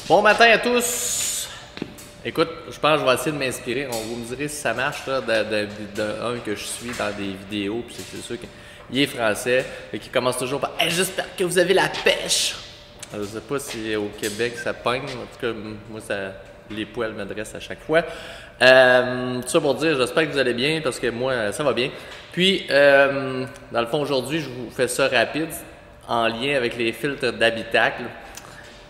Bon matin à tous! Écoute, je pense que je vais essayer de m'inspirer. Vous me direz si ça marche là, d'un que je suis dans des vidéos. Puis c'est sûr qu'il est français et qu'il commence toujours par hey, j'espère que vous avez la pêche! Alors, je sais pas si au Québec ça pogne. En tout cas, moi, les poils m'adressent à chaque fois. Tout ça pour dire, j'espère que vous allez bien parce que moi, ça va bien. Puis, dans le fond, aujourd'hui, je vous fais ça rapide en lien avec les filtres d'habitacle.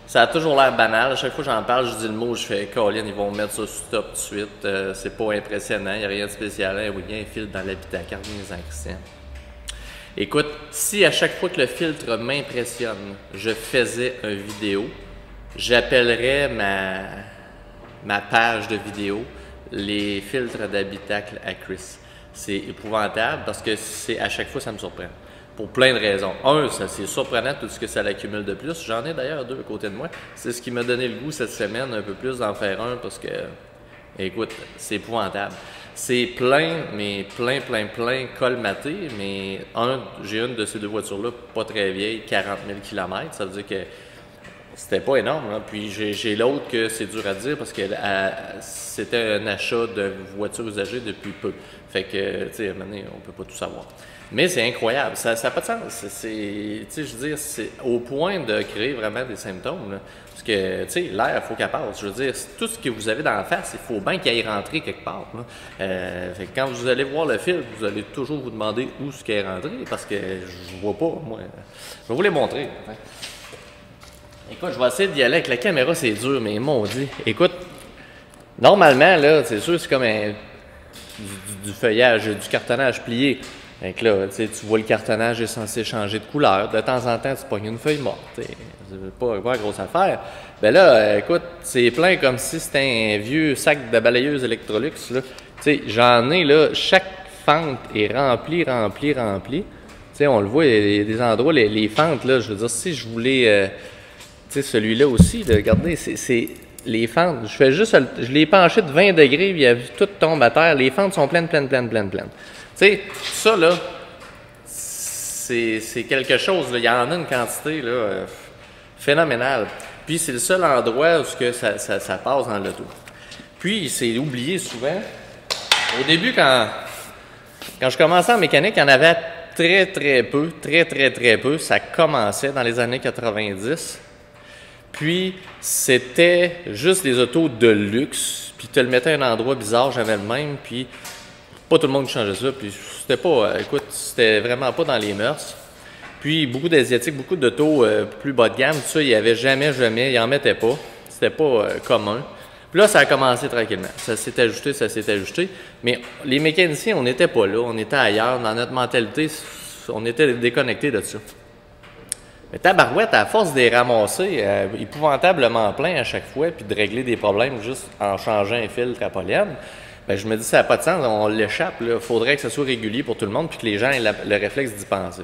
Ça a toujours l'air banal. À chaque fois que j'en parle, je dis le mot, je fais Colin, ils vont mettre ça stop tout de suite. C'est pas impressionnant, il n'y a rien de spécial. Oui, il y a un filtre dans l'habitacle, revenez-en Christian. Écoute, si à chaque fois que le filtre m'impressionne, je faisais une vidéo, j'appellerais ma page de vidéo les filtres d'habitacle à Chris. C'est épouvantable parce que à chaque fois, ça me surprend. Pour plein de raisons. Un, c'est surprenant tout ce que ça l'accumule de plus. J'en ai d'ailleurs deux à côté de moi. C'est ce qui m'a donné le goût cette semaine, un peu plus d'en faire un parce que, écoute, c'est épouvantable. C'est plein, mais plein, colmaté. Mais j'ai une de ces deux voitures-là, pas très vieille, 40 000 km. Ça veut dire que c'était pas énorme. Hein. Puis j'ai l'autre que c'est dur à dire parce que c'était un achat de voiture usagée depuis peu. Fait que, tu sais, à un moment donné, on peut pas tout savoir. Mais c'est incroyable, ça n'a pas de sens. Je veux dire, c'est au point de créer vraiment des symptômes. Là. Parce que, tu sais, l'air, il faut qu'elle passe. Je veux dire, tout ce que vous avez dans la face, il faut bien qu'il aille rentrer quelque part. Là. Fait que quand vous allez voir le film, vous allez toujours vous demander où ce qu'il est rentré, parce que je vois pas, moi. Je vais vous les montrer. Hein. Écoute, je vais essayer d'y aller avec la caméra, c'est dur, mais maudit. Écoute, normalement, là, c'est sûr, c'est comme du feuillage, du cartonnage plié. Donc là, tu vois le cartonnage est censé changer de couleur. De temps en temps, tu pognes une feuille morte. C'est pas une grosse affaire. Ben là, écoute, c'est plein comme si c'était un vieux sac de balayeuse Electrolux. J'en ai là, chaque fente est remplie. On le voit, il y a des endroits, les fentes, là, je veux dire, si je voulais, celui-là aussi, là, regardez, c'est les fentes. Je l'ai penché de 20 degrés, puis tout tombe à terre. Les fentes sont pleines. Tu sais, ça, là, c'est quelque chose, là. Il y en a une quantité, là, phénoménale. Puis, c'est le seul endroit où ça passe dans l'auto. Puis, c'est oublié souvent. Au début, quand je commençais en mécanique, il y en avait très peu. Ça commençait dans les années 90. Puis, c'était juste des autos de luxe. Puis, tu le mettais à un endroit bizarre, j'avais le même. Puis, pas tout le monde qui changeait ça, puis c'était pas, écoute, c'était vraiment pas dans les mœurs. Puis beaucoup d'Asiatiques, beaucoup d'autos plus bas de gamme, tout ça, il n'y avait jamais, ils en mettaient pas. C'était pas commun. Puis là, ça a commencé tranquillement. Ça s'est ajusté. Mais les mécaniciens, on n'était pas là, on était ailleurs. Dans notre mentalité, on était déconnectés de ça. Mais tabarouette, à force de les ramasser épouvantablement plein à chaque fois, puis de régler des problèmes juste en changeant un filtre à pollen, ben, je me dis, ça n'a pas de sens, on l'échappe. Il faudrait que ce soit régulier pour tout le monde puis que les gens aient le réflexe d'y penser.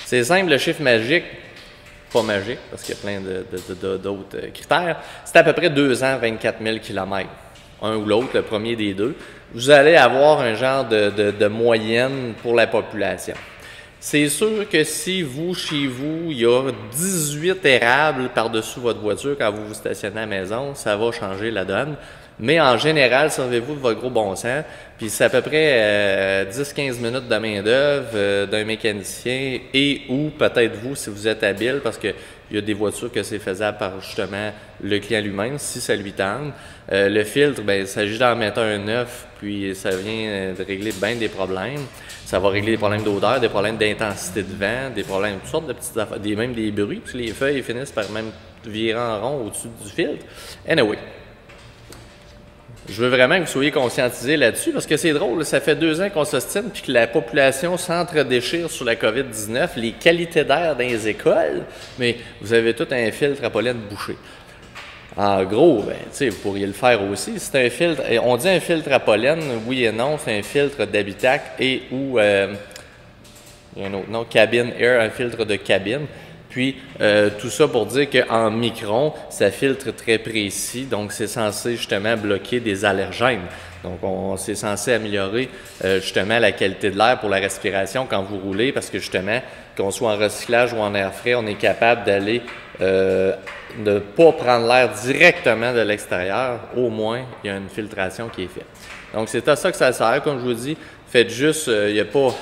C'est simple, le chiffre magique, pas magique, parce qu'il y a plein d'autres critères, c'est à peu près 2 ans, 24 000 km. Un ou l'autre, le premier des deux. Vous allez avoir un genre de moyenne pour la population. C'est sûr que si chez vous, il y a 18 érables par-dessus votre voiture quand vous vous stationnez à la maison, ça va changer la donne. Mais en général, servez-vous de votre gros bon sens. Puis c'est à peu près 10-15 minutes de main-d'œuvre d'un mécanicien et ou peut-être vous si vous êtes habile, parce qu'il y a des voitures que c'est faisable par justement le client lui-même, si ça lui tente. Le filtre, bien, il s'agit d'en mettre un neuf, puis ça vient de régler bien des problèmes. Ça va régler des problèmes d'odeur, des problèmes d'intensité de vent, des problèmes, toutes sortes de petites affaires, même des bruits, parce que les feuilles finissent par même virer en rond au-dessus du filtre. Anyway. Je veux vraiment que vous soyez conscientisés là-dessus parce que c'est drôle, ça fait 2 ans qu'on s'ostine puis que la population s'entre-déchire sur la COVID-19, les qualités d'air dans les écoles, mais vous avez tout un filtre à pollen bouché. En gros, ben, vous pourriez le faire aussi. C'est un filtre, on dit un filtre à pollen, oui et non, c'est un filtre d'habitacle et ou, il y a un autre nom, cabine air, un filtre de cabine. Puis, tout ça pour dire qu'en micron, ça filtre très précis, donc c'est censé justement bloquer des allergènes. Donc, c'est censé améliorer justement la qualité de l'air pour la respiration quand vous roulez, parce que justement, qu'on soit en recyclage ou en air frais, on est capable d'aller ne pas prendre l'air directement de l'extérieur, au moins, il y a une filtration qui est faite. Donc, c'est à ça que ça sert. Comme je vous dis, faites juste, il n'y a pas...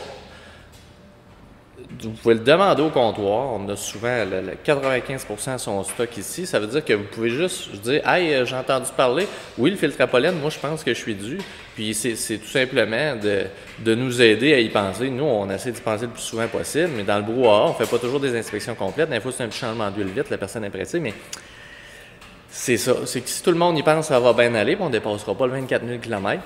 Vous pouvez le demander au comptoir. On a souvent 95% de son stock ici. Ça veut dire que vous pouvez juste dire « Hey, j'ai entendu parler. Oui, le filtre à pollen, moi, je pense que je suis dû. » Puis c'est tout simplement de nous aider à y penser. Nous, on essaie d'y penser le plus souvent possible, mais dans le brouhaha, on ne fait pas toujours des inspections complètes. Des fois, c'est un petit changement d'huile vite, la personne est pressée, mais c'est ça. C'est que si tout le monde y pense, ça va bien aller, puis on ne dépassera pas le 24 000 km.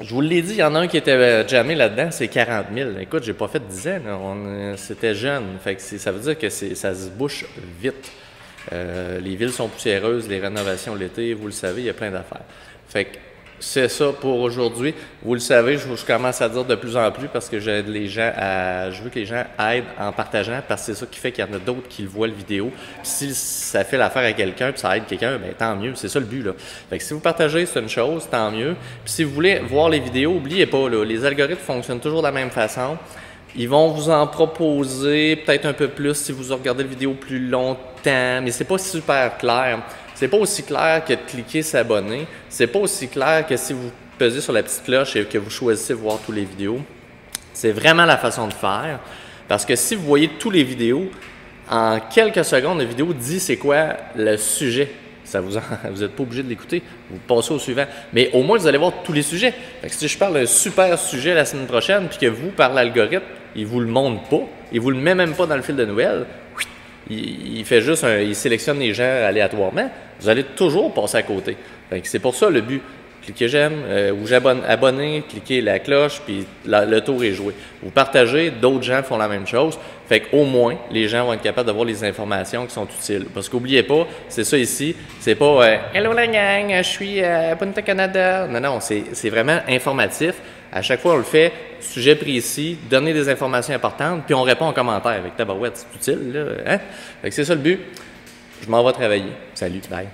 Je vous l'ai dit, il y en a un qui était jammé là-dedans, c'est 40 000. Écoute, j'ai pas fait 10 ans, c'était jeune. Fait que ça veut dire que ça se bouche vite. Les villes sont poussiéreuses, les rénovations l'été, vous le savez, il y a plein d'affaires. Fait que c'est ça pour aujourd'hui. Vous le savez, je commence à dire de plus en plus parce que j'aide les gens je veux que les gens aident en partageant parce que c'est ça qui fait qu'il y en a d'autres qui le voient le vidéo. Puis si ça fait l'affaire à quelqu'un puis ça aide quelqu'un, bien tant mieux. C'est ça le but là. Fait que si vous partagez, c'est une chose, tant mieux. Puis si vous voulez voir les vidéos, n'oubliez pas là, les algorithmes fonctionnent toujours de la même façon. Ils vont vous en proposer peut-être un peu plus si vous regardez la vidéo plus longtemps, mais c'est pas super clair. C'est pas aussi clair que de cliquer s'abonner. C'est pas aussi clair que si vous pesez sur la petite cloche et que vous choisissez de voir toutes les vidéos. C'est vraiment la façon de faire. Parce que si vous voyez toutes les vidéos, en quelques secondes, la vidéo dit c'est quoi le sujet. Vous n'êtes pas obligé de l'écouter, vous passez au suivant. Mais au moins, vous allez voir tous les sujets. Fait que si je parle d'un super sujet la semaine prochaine, puis que vous, par l'algorithme, il ne vous le montre pas, il ne vous le met même pas dans le fil de nouvelles, il fait juste il sélectionne les gens aléatoirement, vous allez toujours passer à côté. C'est pour ça le but. Cliquez j'aime ou abonner, cliquez la cloche, puis le tour est joué. Vous partagez, d'autres gens font la même chose. Fait qu'au moins, les gens vont être capables d'avoir les informations qui sont utiles. Parce qu'oubliez pas, c'est ça ici, c'est pas Hello la gang, je suis à Punta Canada. Non, non, c'est vraiment informatif. À chaque fois, on le fait, sujet précis, donner des informations importantes, puis on répond en commentaire avec tabarouette. C'est utile, là. Hein? Fait que c'est ça le but. Je m'en vais travailler. Salut, bye.